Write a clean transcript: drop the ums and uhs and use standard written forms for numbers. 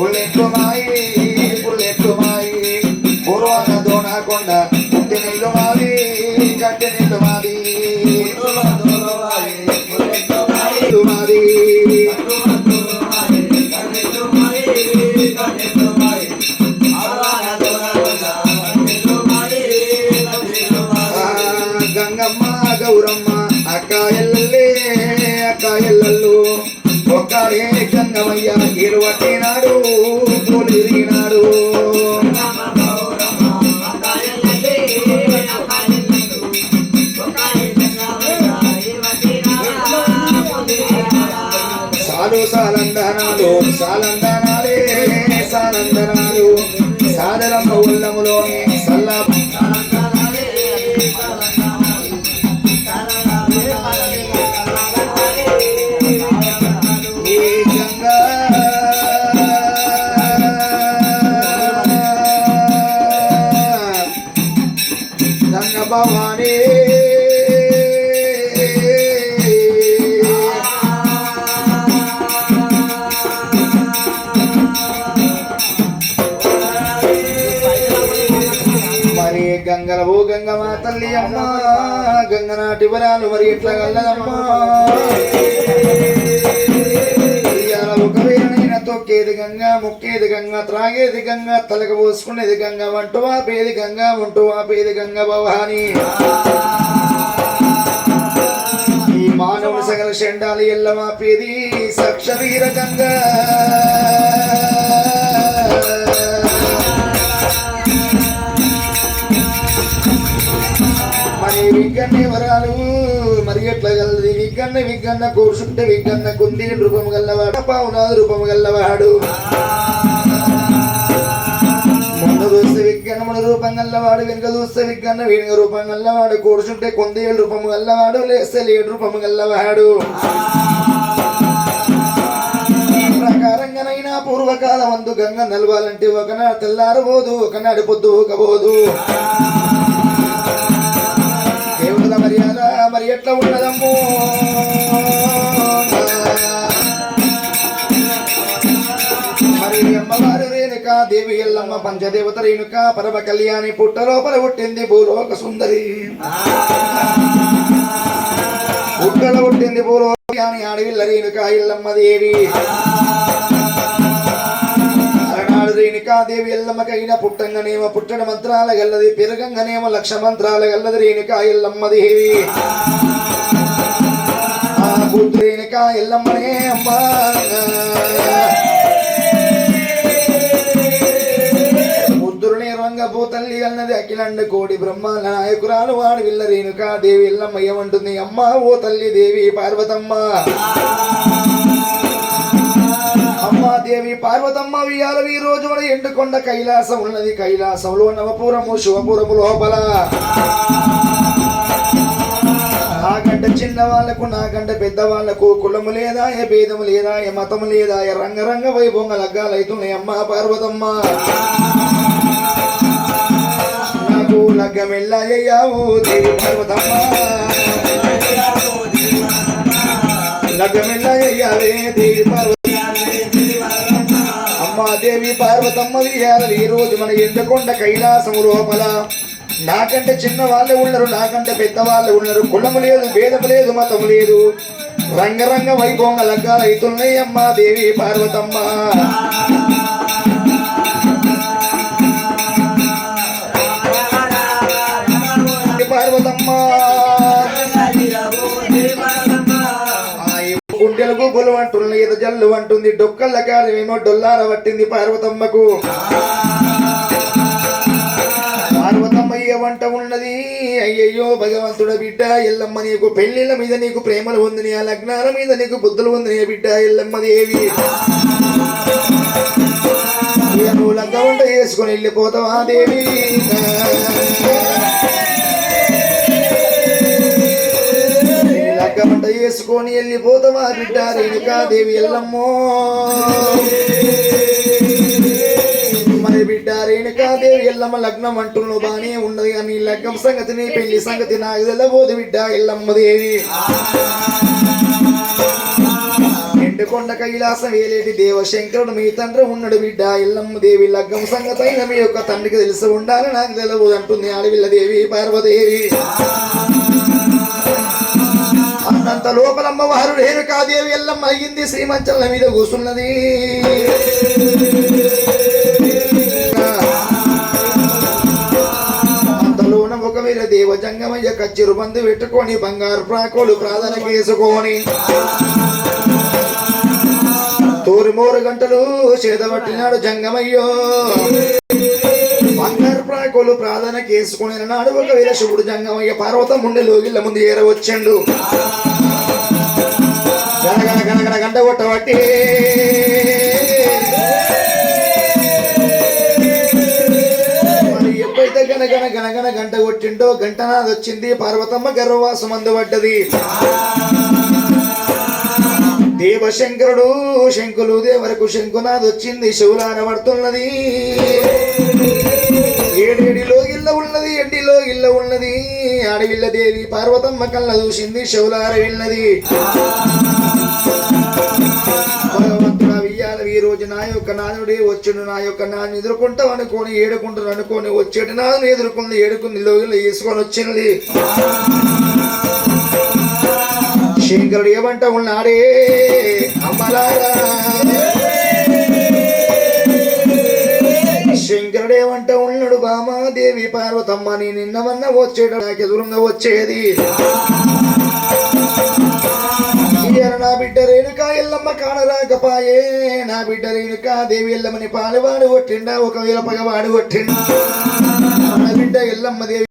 పుల్లెట్లు మాయి పుల్లెట్లు మాయి పూర్వాన దోణకొండ పుట్టి నీళ్ళు మాది గట్టి నీళ్ళు మాది మాది గంగమ్మ గౌరమ్మ అక్క ఎల్లల్లే అక్క ఎల్లల్లు ఒక్కడే గంగమయ్య ఇరువట్టినాడు పూలు తిరిగినాడు సాలు సాలందనాలు సాలందనాలే సాలందనాలు సాదరమ్మ ఉల్లములోని సల్లా భవానీ మరి గంగల ఓ గంగమ్మ తల్లి అమ్మ గంగనాటి వరాలు మరి ఎట్లా గల్లదమ్మా ఒకవేళనైనా తొక్కేది గంగ ముక్కేది గంగ త్రాగేది గంగ తలకు పోసుకునేది గంగ వంటు వాపేది గంగ వంటు వాపేది గంగ భవాని ఈ మానవుడు సగల షండాలి ఎల్ల వాపేది సక్షవీర గంగ మరి విగ్గన్ని వరాలు మరి ఎట్లా గలది విగ్గన్న కూర్చుంటే విగ్గన్న కుంది రూపము గల్లవాడు పావునాదు రూపము గల్లవాడు ముందు చూస్తే విగ్గన్నముడు రూపం గల్లవాడు వెనుక చూస్తే విగ్గన్న వీణుగ రూపం గల్లవాడు కూర్చుంటే కొందేళ్ళు రూపము గల్లవాడు లేస్తే లేడు రూపము గల్లవాడు ప్రకారంగానైనా పూర్వకాలం అందు గంగ నలవాలంటే ఒకనాడు తెల్లారబోదు ఒకనాడు పొద్దు ఊకపోదు దేవుల మర్యాద మరి ఎట్లా ఉన్నదమ్మో మరి అమ్మవారు రేణుక దేవి ఎల్లమ్మ పంచదేవత రేణుక పరమ కళ్యాణి పుట్టలోపల పుట్టింది భూలోక సుందరి పుట్టల పుట్టింది భూలోక కళ్యాణి ఆడవిల్ల రేణుక ఎల్లమ్మ దేవి రేణుకాదేవి ఎల్లమ్మకైన పుట్టంగనేమో పుట్టడ మంత్రాల గల్లది పెరగంగనేమో లక్ష మంత్రాల గల్లది రేణుకా ఎల్లమ్మ దేవి ఆ బుద్ధు రేణుకా ఎల్లమ్మనే అమ్మా బుద్ధురుని రంగ భూతల్లి అన్నది అఖిలండ కోడి బ్రహ్మాండ నాయకురాలు వాడు విల్ల రేణుకా దేవి ఎల్లమ్మ ఏమంటుంది అమ్మా ఓ తల్లి దేవి పార్వతమ్మ అమ్మాదేవి పార్వతమ్మ వియాల ఈ రోజు మన ఎండుకొండ కైలాసం ఉన్నది కైలాసంలో నవపురము శివపురము లోపల నాకంటే చిన్న వాళ్లకు నాకంటే పెద్ద వాళ్లకు కులము లేదా ఏ భేదము లేదా ఏ మతము లేదా ఏ రంగరంగ వైభవంగా లగ్గాలైతున్నాయి అమ్మ పార్వతమ్మ నాకు లగ్గమెల్లాయ్యావు దేవి పార్వతమ్మ లగ్గమెల్లాయ్యావే దేవి పార్వతమ్మ దేవి పార్వతమ్మ ఈ రోజు మన ఎండుకొండ కైలాసము లోపల నాకంటే చిన్న వాళ్ళే ఉన్నారు నాకంటే పెద్ద వాళ్ళే ఉన్నారు కులము లేదు భేదము లేదు మతము లేదు రంగరంగ వైభవంగా లగ్గాలు అవుతున్నాయి అమ్మా దేవి పార్వతమ్మ పార్వతమ్మ గుండెలకు గొలు అంటుంది ఏదో జల్లు అంటుంది డొక్కల కాడమేమో డొల్లార పట్టింది పార్వతమ్మకు పార్వతమ్మ ఏ వంట ఉన్నది అయ్యయ్యో భగవంతుడ బిడ్డ ఎల్లమ్మ నీకు పెళ్లిళ్ళ మీద నీకు ప్రేమలు ఉంది ఆ లగ్నాల మీద నీకు బుద్ధులు ఉంది బిడ్డ ఎల్లమ్మ దేవి నువ్వు లగ్గ వంట చేసుకుని వెళ్ళిపోతావా దేవి వంట చేసుకొని వెళ్ళిపోతావా బిడ్డ రేణుకాదేవి ఎల్లమ్మో మరి బిడ్డ రేణుకాదేవి ఎల్లమ్మ లగ్నం అంటున్నావు బానే ఉన్నది కానీ లగ్గం సంగతి నీ పెళ్లి సంగతి నాకు తెలబోదు బిడ్డ ఎల్లమ్మ దేవి ఎండకొండ కైలాసం వేలేటి దేవశంకరుడు మీ తండ్రి ఉన్నాడు బిడ్డ ఎల్లమ్మ దేవి లగ్గం సంగతి అయిన మీ యొక్క తండ్రికి తెలిసి ఉండాలి నాకు తెలియదు అంటుంది ఆడవిల్ల దేవి పార్వదేవి అన్నంత లోపలమ్మ వారు రేణుకాదేవి ఎల్లమ్మ అయ్యింది శ్రీమంచల మీద కూసున్నది అంతలోన ఒకవేళ దేవజంగమయ్య కచ్చిరు బంధు పెట్టుకొని బంగారు ప్రాకోలు ప్రార్థన చేసుకొని తూరుమూరు గంటలు చేతబట్టినాడు జంగమయ్యో బంగారు ప్రాకోలు ప్రార్థన చేసుకుని నాడు ఒకవేళ శివుడు జంగమయ్య పార్వతం ఉండే లోగిళ్ళ ముందు ఏరవచ్చిండు గనగన గనగన గంట కొట్టబట్టి మరి ఎప్పుడైతే గనగన గనగన గంట కొట్టిండో గంటనాది వచ్చింది పార్వతమ్మ గర్భవాసం అందుబడ్డది దేవశంకరుడు శంకులు దేవరకు శంకునాథ్ వచ్చింది శివులాన పడుతున్నది ఏడేడిలో ఇళ్ళ ఉన్నది ఎండిలో ఇళ్ళ ఉన్నది అడవిల్ల దేవి పార్వతమ్మ కళ్ళ చూసింది శివులార వెళ్ళినది భగవంతుడా వియ్యాల ఈ రోజు నా యొక్క నానుడే వచ్చుడు నా యొక్క నాన్ని ఎదుర్కొంటాం అనుకోని ఏడుకుంటాను అనుకోని వచ్చేటి నాను ఎదుర్కొంది ఏడుకుంది లోగిల్లో వేసుకొని వచ్చింది శంకరుడు ఏమంటా ఉన్నాడే అమ్మలారా శంకరుడు ఏమంటా ఉన్నాడు బామాదేవి పార్వతమ్మ నీ నిన్నవన్న వచ్చేట నాకు ఎదురుగా వచ్చేది నా బిడ్డ రేణుకా ఎల్లమ్మ కానరాకపాయే నా బిడ్డ రేణుకా దేవి ఎల్లమ్మని పాలవాడు కొట్టిండా ఒకవేళ పగవాడు కొట్టిండా నా బిడ్డ ఎల్లమ్మ దేవి